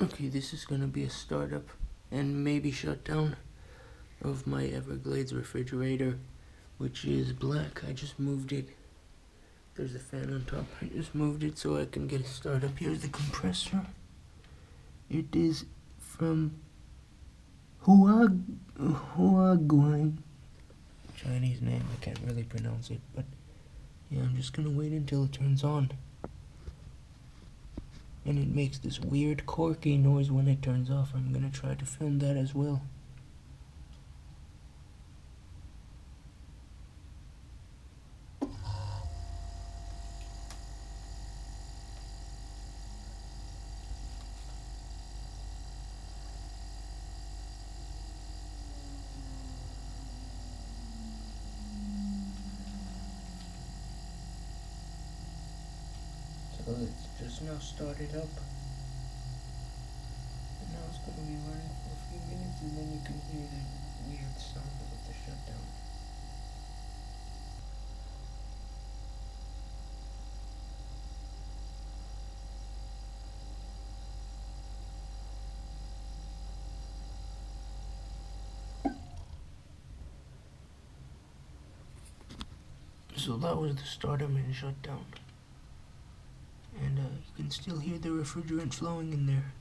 Okay, this is gonna be a startup and maybe shutdown of my Everglades refrigerator, which is black. I just moved it. There's a fan on top. I just moved it so I can get a startup. Here's the compressor. It is from Huaguan. Chinese name, I can't really pronounce it, but yeah, I'm just gonna wait until it turns on. And it makes this weird corky noise when it turns off. I'm gonna try to film that as well. So it's just now started up. And now it's gonna be running for a few minutes and then you can hear the weird sound of the shutdown. So that was the startup and shutdown. And you can still hear the refrigerant flowing in there.